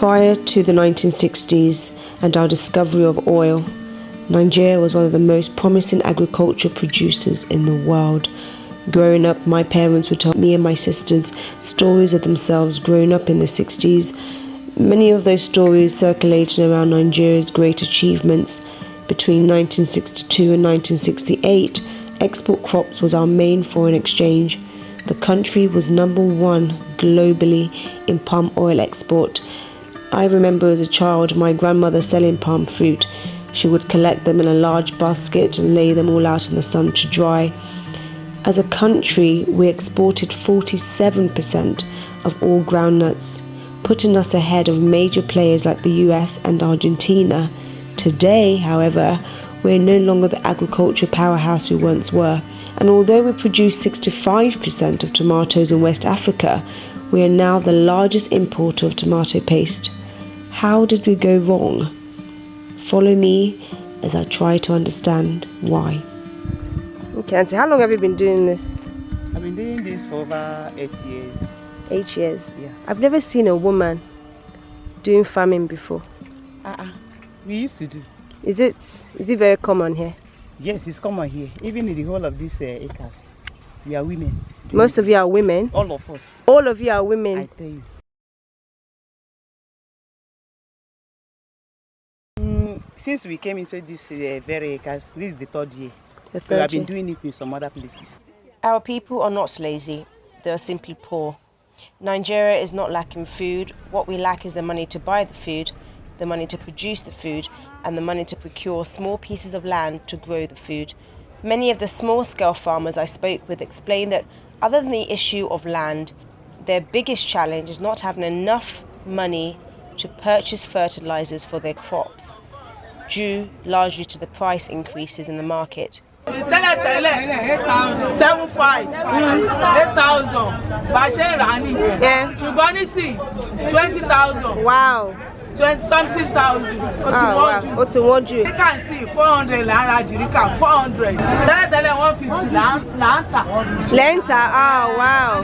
Prior to the 1960s and our discovery of oil, Nigeria was one of the most promising agricultural producers in the world. Growing up, my parents would tell me and my sisters stories of themselves growing up in the 60s. Many of those stories circulated around Nigeria's great achievements. Between 1962 and 1968, export crops was our main foreign exchange. The country was number one globally in palm oil export. I remember as a child my grandmother selling palm fruit. She would collect them in a large basket and lay them all out in the sun to dry. As a country, we exported 47% of all groundnuts, putting us ahead of major players like the US and Argentina. Today, however, we're no longer the agricultural powerhouse we once were. And although we produce 65% of tomatoes in West Africa, we are now the largest importer of tomato paste. How did we go wrong? Follow me as I try to understand why. Okay, Auntie, how long have you been doing this? I've been doing this for over 8 years. 8 years? Yeah. I've never seen a woman doing farming before. We used to do. Is it very common here? Yes, it's common here. Even in the whole of these acres, we are women. Most of you are women? All of us. All of you are women? I tell you. Since we came into this very acres, this is the third year. We have been doing it in some other places. Our people are not lazy, they are simply poor. Nigeria is not lacking food. What we lack is the money to buy the food, the money to produce the food, and the money to procure small pieces of land to grow the food. Many of the small-scale farmers I spoke with explained that other than the issue of land, their biggest challenge is not having enough money to purchase fertilizers for their crops, due largely to the price increases in the market. 7,500, 8,000. Yeah. 20,000. Wow. 20-something thousand. What's in what you? You can see 400 naira, 400. 150 lanta. Lenta, oh wow.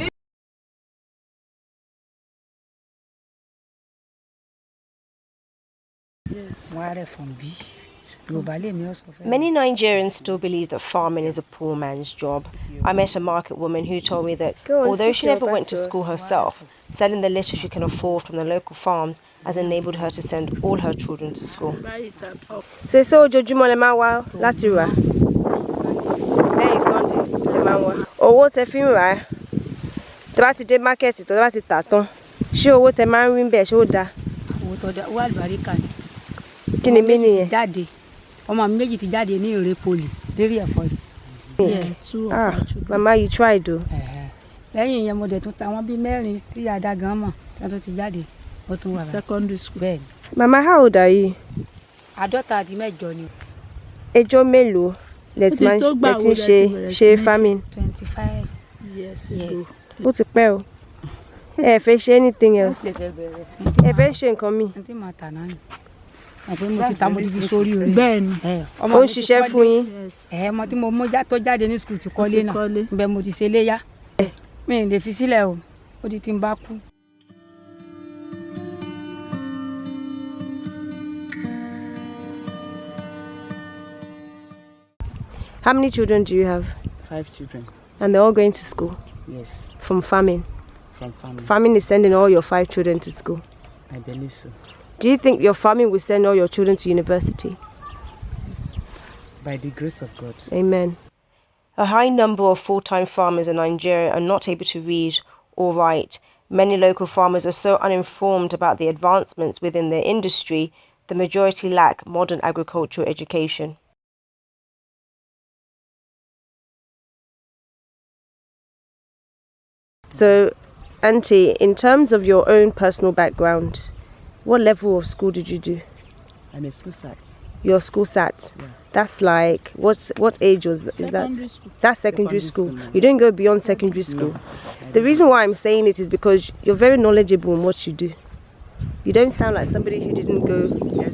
Many Nigerians still believe that farming is a poor man's job. I met a market woman who told me that although she never went to school herself, selling the little she can afford from the local farms has enabled her to send all her children to school. So ojoojúmọ́ lẹ máa wá láti rà. Lẹ́yìn Sunday lẹ máa wá. Owó tẹ́ fi ń rà. Tẹ́ bá ti dé market, tẹ́ bá ti tà tán. Ṣé owó tẹ́ máa ń rí ńbẹ̀ ṣé ó dá? Owó tó dá wà àlùbáríkà ni. Kí ni meaning yẹn? Jáde. Ọmọ mi méjì ti jáde ní ìrè poli lérí ẹ̀fọ́ yìí. Yes. Mama, you tried o. Lẹ́yìn yẹn mo dẹ̀ tún ta wọ́n bí mẹ́rin tí yàda gan mọ̀ tí wọ́n ti jáde. Ó tún wà secondary school. Bẹ́ẹ̀ni. Mama, how old are you? 58 ni. Ẹjọ́ mélòó lẹ ti ṣe farming? 25 years ago. Ó ti pẹ́ o. Ẹ fẹ́ ṣe anything else? Ẹ fẹ́ ṣe nǹkan mi? Ntí máa tà náà ni. Àpé mo ti ta mo ti fi sórí orí. Bẹ́ẹ̀ni. Ó ń ṣiṣẹ́ fún yín? Ọmọ tí mo mú tó jáde ní school ti kọ́lé náà. Ńbẹ̀ mo ti ṣe léyà. Mi ò lè fi sílẹ̀ o. Ó di tí n bá kú. How many children do you have? 5 children. And they're all going to school? Yes. From farming? From farming. Farming is sending all your 5 children to school? I believe so. Do you think your farming will send all your children to university? By the grace of God. Amen. A high number of full-time farmers in Nigeria are not able to read or write. Many local farmers are so uninformed about the advancements within their industry, the majority lack modern agricultural education. So, Auntie, in terms of your own personal background, what level of school did you do? I'm a school sat. Your school sat? Yeah. That's like, what age is that? School. That's secondary school. No. You didn't go beyond secondary school. No. The reason why I'm saying it is because you're very knowledgeable in what you do. You don't sound like somebody who didn't go. Yes,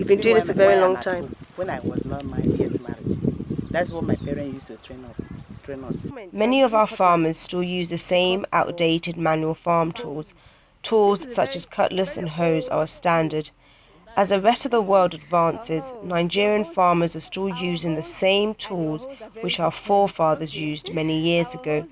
You've been doing this a very long time. When I was not yet married, that's what my parents used to train us. Many of our farmers still use the same outdated manual farm tools. Tools such as cutlass and hoes are a standard. As the rest of the world advances, Nigerian farmers are still using the same tools which our forefathers used many years ago.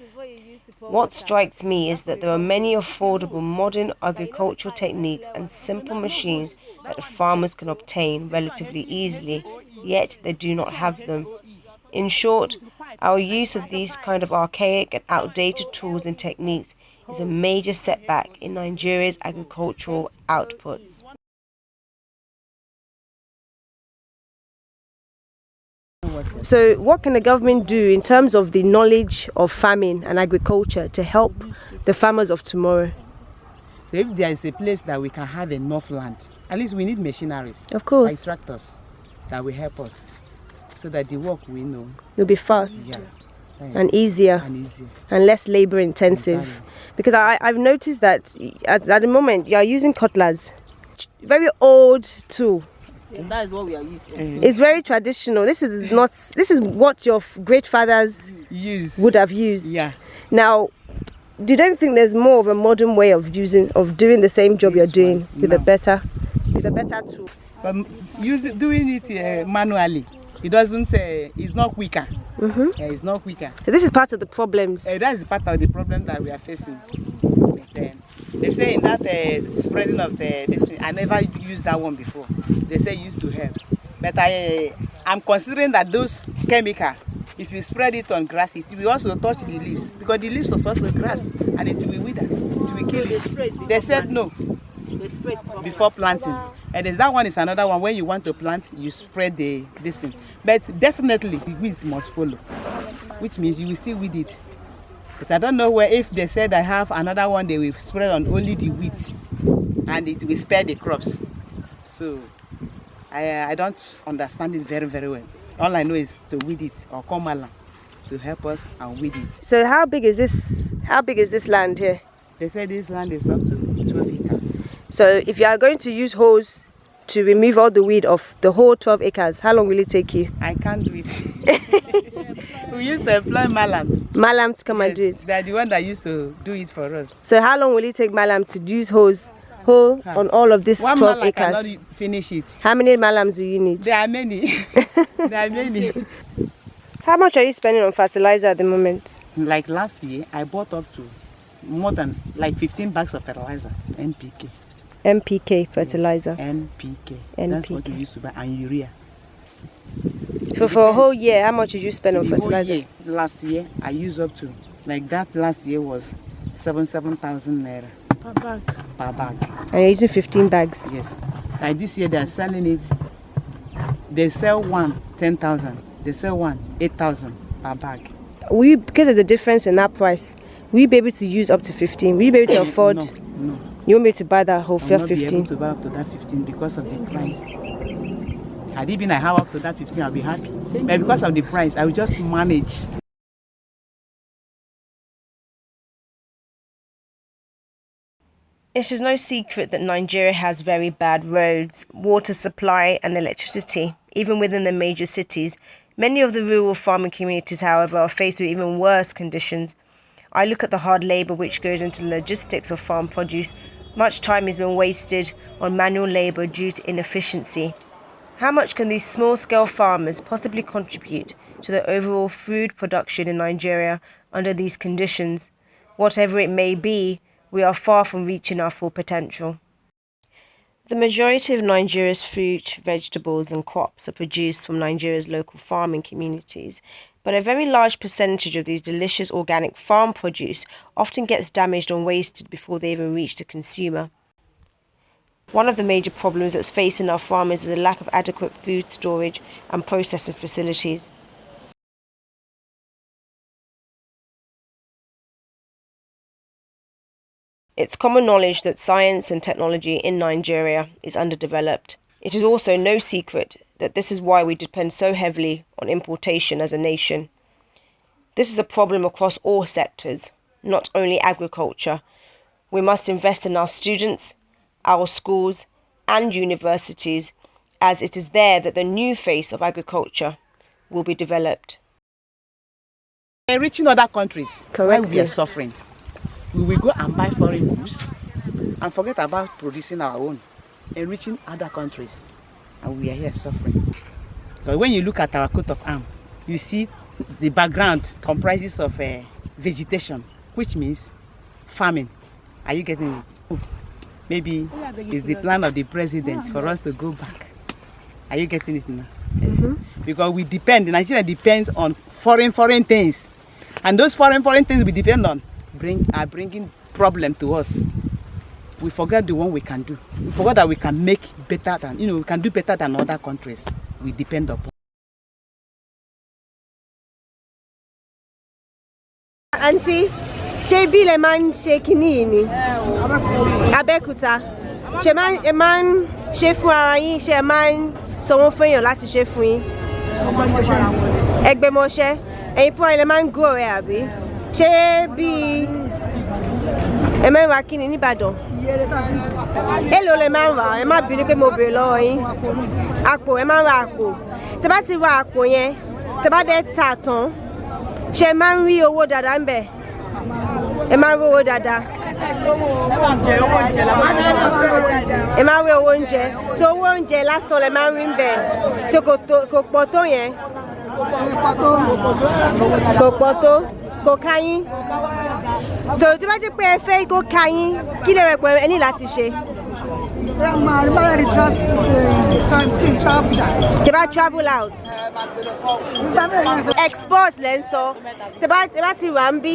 What strikes me is that there are many affordable modern agricultural techniques and simple machines that the farmers can obtain relatively easily, yet they do not have them. In short, our use of these kind of archaic and outdated tools and techniques is a major setback in Nigeria's agricultural outputs. So what can the government do in terms of the knowledge of farming and agriculture to help the farmers of tomorrow? So if there is a place that we can have enough land, at least we need machineries. Of course. Like tractors that will help us so that the work we know It'll be fast. yeah, and easier and less labor intensive. Exactly. Because I've noticed that at the moment you are using cutlass, very old tool. That is what we are used to. It's very traditional. This is not. This is what your great fathers would have used. Yeah. Now, you don't think there's more of a modern way of doing the same job you're doing with a better tool? But doing it manually, it doesn't. It's not quicker. It's not quicker. So this is part of the problems. That's part of the problem that we are facing. But, they say in that spreading of this thing, I never used that one before. They say it used to help. But I'm considering that those chemical, if you spread it on grass, it will also touch the leaves. Because the leaves are also grass and it will wither. It will kill it. They said no before planting. And that one is another one. When you want to plant, you spread this thing. But definitely the weeds must follow, which means you will still weed it. But I don't know where, if they said I have another one, they will spread on only the weeds and it will spare the crops. So I don't understand it very, very well. All I know is to weed it or come along to help us and weed it. So how big is this? How big is this land here? They say this land is up to 12 acres. So if you are going to use hose to remove all the weed of the whole 12 acres, how long will it take you? I can't do it. We used to employ malams. Malam to come and do it. They're the one that used to do it for us. So how long will it take Malam to use hose on all of this 12 acres? Cannot finish it. How many Malams do you need? There are many. There are many. How much are you spending on fertilizer at the moment? Like last year, I bought up to more than like 15 bags of fertilizer, NPK. NPK fertilizer. Yes, NPK. That's what we used to buy, and urea. So for a whole year, how much did you spend on fertilizer? Last year, I used up to, like that last year was 7,000 naira. Per bag. And you're using 15 bags? Yes. Like this year, they are selling it. They sell one 10,000. They sell one 8,000 per bag. Because of the difference in that price, will you be able to use up to 15? Will you be able to afford? No. You won't be able to buy that whole 15? I will not be able to buy up to that 15 because of the price. Had it been I have up to that 15, I'll be happy. But because of the price, I will just manage. It is no secret that Nigeria has very bad roads, water supply and electricity. Even within the major cities, many of the rural farming communities, however, are faced with even worse conditions. I look at the hard labour which goes into the logistics of farm produce. Much time has been wasted on manual labour due to inefficiency. How much can these small-scale farmers possibly contribute to the overall food production in Nigeria under these conditions? Whatever it may be, we are far from reaching our full potential. The majority of Nigeria's fruit, vegetables and crops are produced from Nigeria's local farming communities, but a very large percentage of these delicious organic farm produce often gets damaged or wasted before they even reach the consumer. One of the major problems that's facing our farmers is a lack of adequate food storage and processing facilities. It's common knowledge that science and technology in Nigeria is underdeveloped. It is also no secret that this is why we depend so heavily on importation as a nation. This is a problem across all sectors, not only agriculture. We must invest in our students, our schools and universities, as it is there that the new face of agriculture will be developed. Reaching other countries, Correct. while we are suffering, we will go and buy foreign goods and forget about producing our own, enriching other countries, and we are here suffering. But when you look at our coat of arms, you see the background comprises of vegetation, which means farming. Are you getting it? Maybe it's the plan of the president for us to go back. Are you getting it now? Because we depend, Nigeria depends on foreign things. And those foreign things we depend on are bringing problem to us. We forget the one we can do. We forget that we can make better than, we can do better than other countries we depend upon. Auntie, ṣé bí lẹ máa ń ṣe kinní ni? Abẹ́òkúta. Ṣé ẹ máa ń ṣe fún ara yín, ṣé ẹ máa ń sanwó fún èèyàn láti ṣe fún yín? Ẹgbẹ̀mọṣẹ́. Ẹ̀yin fúnra ilẹ̀ máa ń grow ẹ̀ àbí? Ṣé bí ẹ máa ń ra kíni nìbàdàn? Èló lẹ máa ń rà? Ẹ má bínú pé mo béèrè lọ́wọ́ yín. Àpò, ẹ máa ń ra àpò. Tẹ́ bá ti ra àpò yẹn, tẹ́ bá dẹ̀ tà tán, ṣé ẹ máa ń rí owó dáadáa ń bẹ̀? Ẹ máa ń rí owó dáadáa. Ẹ máa ń rí owó oúnjẹ. So owó oúnjẹ lásán lẹ máa ń rí ń bẹ̀. So kò pọ̀ tó yẹn. Kò pọ̀ tó. Kò ká yín. So tí bá jẹ́ pé ẹ fẹ́ kó ká yín, kí lè rẹ̀ pé ẹ ní láti ṣe? Tí bá travel out. Export lẹ́ ń sọ. Tí bá ti rà ń bí,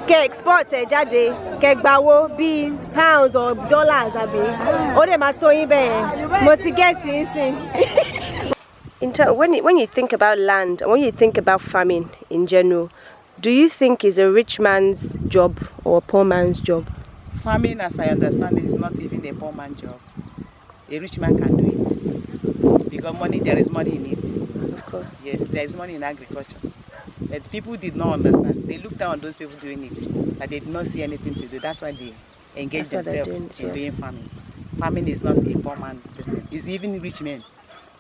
kẹ́ export ẹ̀ jáde, kẹ́ gba owó bíi pounds or dollars àbí. Ó dẹ̀ máa tó yín bẹ́ẹ̀. Mo ti get yín sí. When you think about land, and when you think about farming in general, do you think it's a rich man's job or a poor man's job? Farming, as I understand it, is not even a poor man's job. A rich man can do it. Because there is money in it. Of course. Yes, there is money in agriculture. But people did not understand. They looked down on those people doing it. That they did not see anything to do. That's why they engage themselves in doing farming. Farming is not a poor man's business. It's even rich men.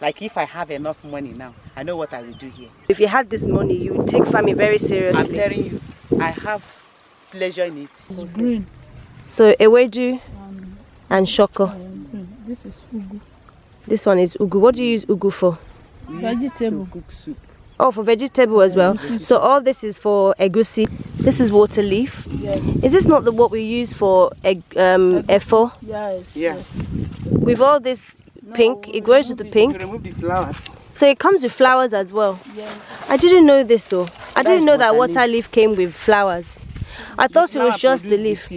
Like if I have enough money now, I know what I will do here. If you had this money, you would take farming very seriously. I'm telling you, I have pleasure in it. It's green. So ewedu and shoko. This is ugu. This one is ugu. What do you use ugu for? Vegetable. Cook soup. Oh, for vegetable as well. So all this is for egusi. This is water leaf. Yes. Is this not what we use for efo? Yes. Yeah. Yes. With all this pink, it grows with the pink. To remove the flowers. So it comes with flowers as well. Yes. I didn't know this though. I didn't is know that water water leaf came with flowers. I thought it was just the leaf.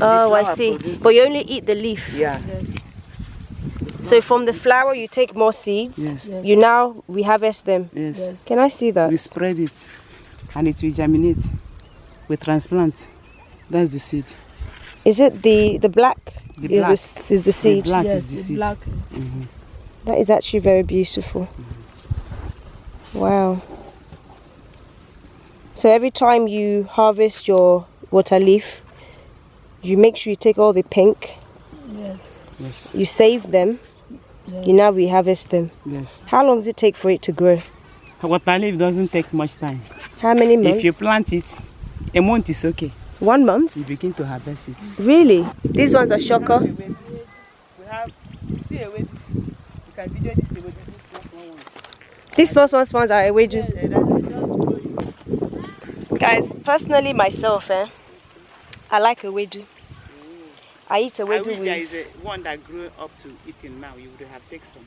Oh, I see. But you only eat the leaf. Yeah. Yes. So from the flower you take more seeds. Yes. Yes. You now reharvest them. Yes. Yes. Can I see that? We spread it and it will germinate. We transplant. That's the seed. Is it the black? The black. Is the seed? The black Yes, is the the seed. black is the seed. That is actually very beautiful. Wow. So every time you harvest your water leaf, you make sure you take all the pink, Yes. Yes. you save them, Yes. you now reharvest them. Yes. How long does it take for it to grow? Water leaf doesn't take much time. How many months? If you plant it, a month is okay. 1 month? You begin to harvest it. Really? These ones are shoko. We have, see a way. You can video this away, these small ones. These small ones are ewedu. Guys, personally myself, I like ewedu. I eat I ewedu wish there with. is one that grew up to eating now. You would have taken some.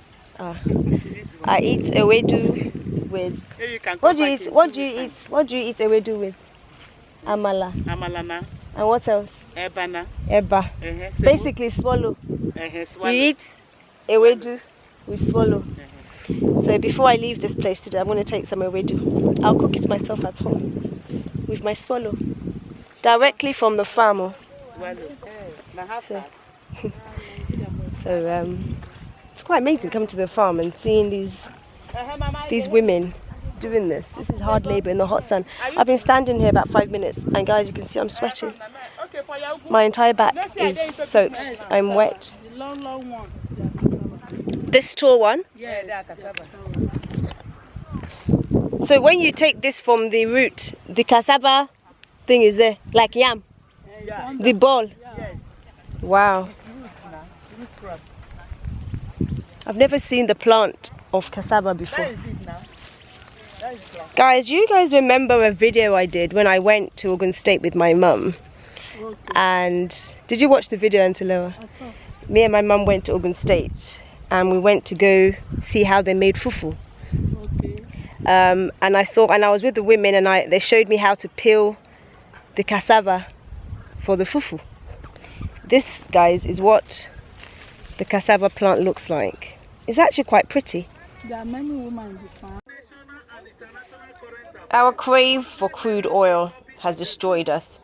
This one. I eat ewedu with. Maybe you can What come do you back eat? in What 2 do you weeks' eat? What do you eat ewedu with? Amala. time. Amalana, And what else? ebana. Eba. Sebo. Basically swallow. Swallow. You eat ewedu with swallow. So before I leave this place today, I'm going to take some ewedu. I'll cook it myself at home with my swallow. Directly from the farm. Oh. Swallow. Now have So- that. So it's quite amazing coming to the farm and seeing these women doing this. This is hard labor in the hot sun. I've been standing here about 5 minutes, and guys, you can see I'm sweating. My entire back is soaked. I'm wet. The long one. This tall one. Yeah, they are cassava. So when you take this from the root, the cassava thing is there, like yam, Yeah. the ball. Yes. Wow. I've never seen the plant of cassava before. That is it now. That is plant. Guys, do you guys remember a video I did when I went to Ogun State with my mum? Okay. And did you watch the video, Antiloa? Me and my mum went to Ogun State and we went to go see how they made fufu. Okay. And I was with the women and they showed me how to peel the cassava for the fufu. This, guys, is what the cassava plant looks like. It's actually quite pretty. There are many women in the farm. Our crave for crude oil has destroyed us.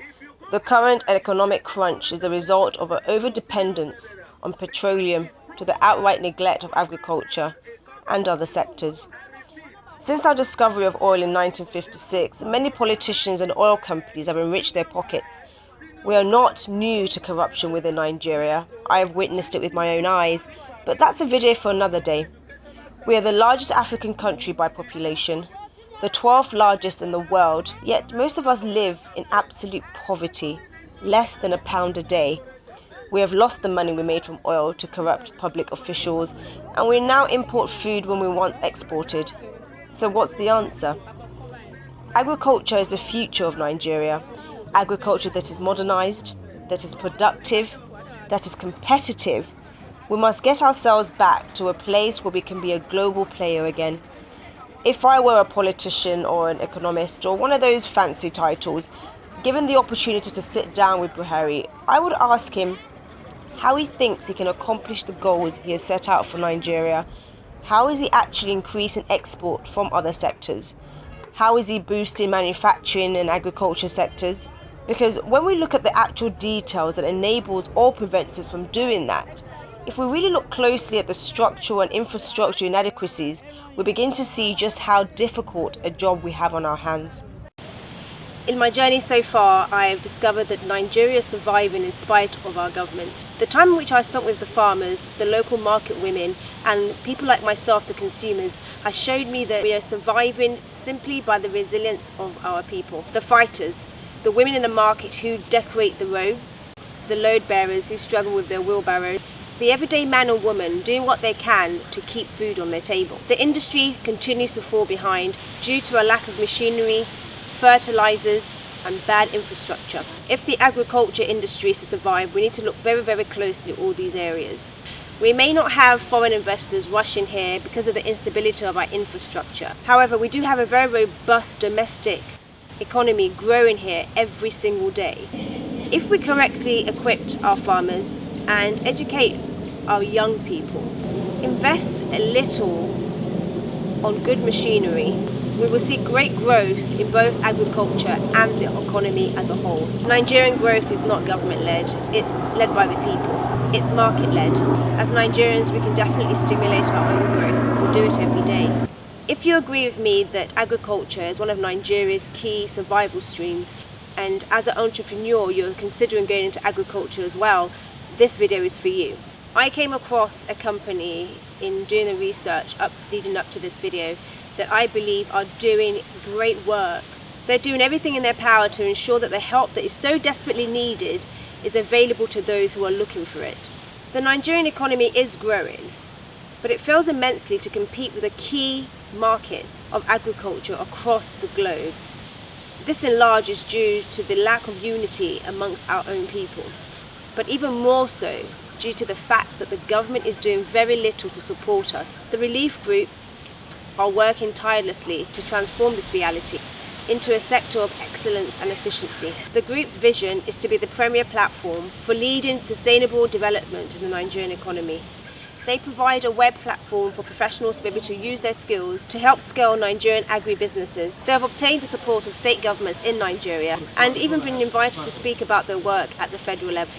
The current economic crunch is the result of our over-dependence on petroleum to the outright neglect of agriculture and other sectors. Since our discovery of oil in 1956, many politicians and oil companies have enriched their pockets. We are not new to corruption within Nigeria. I have witnessed it with my own eyes, but that's a video for another day. We are the largest African country by population, the 12th largest in the world, yet most of us live in absolute poverty, less than £1 a day. We have lost the money we made from oil to corrupt public officials, and we now import food when we once exported. So what's the answer? Agriculture is the future of Nigeria. Agriculture that is modernized, that is productive, that is competitive. We must get ourselves back to a place where we can be a global player again. If I were a politician or an economist or one of those fancy titles, given the opportunity to sit down with Buhari, I would ask him how he thinks he can accomplish the goals he has set out for Nigeria. How is he actually increasing export from other sectors? How is he boosting manufacturing and agriculture sectors? Because when we look at the actual details that enables or prevents us from doing that, if we really look closely at the structural and infrastructure inadequacies, we begin to see just how difficult a job we have on our hands. In my journey so far, I have discovered that Nigeria is surviving in spite of our government. The time in which I spent with the farmers, the local market women, and people like myself, the consumers, has showed me that we are surviving simply by the resilience of our people. The fighters, the women in the market who decorate the roads, the load bearers who struggle with their wheelbarrows, the everyday man or woman doing what they can to keep food on their table. The industry continues to fall behind due to a lack of machinery, fertilizers and bad infrastructure. If the agriculture industry is to survive, we need to look very, very closely at all these areas. We may not have foreign investors rushing here because of the instability of our infrastructure. However, we do have a very robust domestic economy growing here every single day. If we correctly equipped our farmers and educate our young people, invest a little on good machinery, we will see great growth in both agriculture and the economy as a whole. Nigerian growth is not government-led, it's led by the people. It's market-led. As Nigerians, we can definitely stimulate our own growth. We do it every day. If you agree with me that agriculture is one of Nigeria's key survival streams, and as an entrepreneur you're considering going into agriculture as well, this video is for you. I came across a company in doing the research leading up to this video that I believe are doing great work. They're doing everything in their power to ensure that the help that is so desperately needed is available to those who are looking for it. The Nigerian economy is growing, but it fails immensely to compete with the key market of agriculture across the globe. This in large is due to the lack of unity amongst our own people, but even more so due to the fact that the government is doing very little to support us. The Releaf group are working tirelessly to transform this reality into a sector of excellence and efficiency. The group's vision is to be the premier platform for leading sustainable development in the Nigerian economy. They provide a web platform for professionals to be able to use their skills to help scale Nigerian agri-businesses. They have obtained the support of state governments in Nigeria and even been invited to speak about their work at the federal level.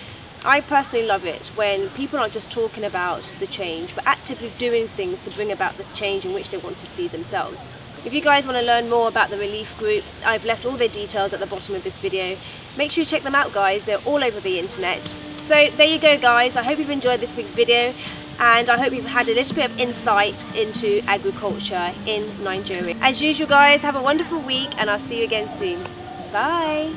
I personally love it when people aren't just talking about the change, but actively doing things to bring about the change in which they want to see themselves. If you guys want to learn more about the Releaf group, I've left all their details at the bottom of this video. Make sure you check them out, guys. They're all over the internet. So there you go, guys. I hope you've enjoyed this week's video, and I hope you've had a little bit of insight into agriculture in Nigeria. As usual, guys, have a wonderful week, and I'll see you again soon. Bye.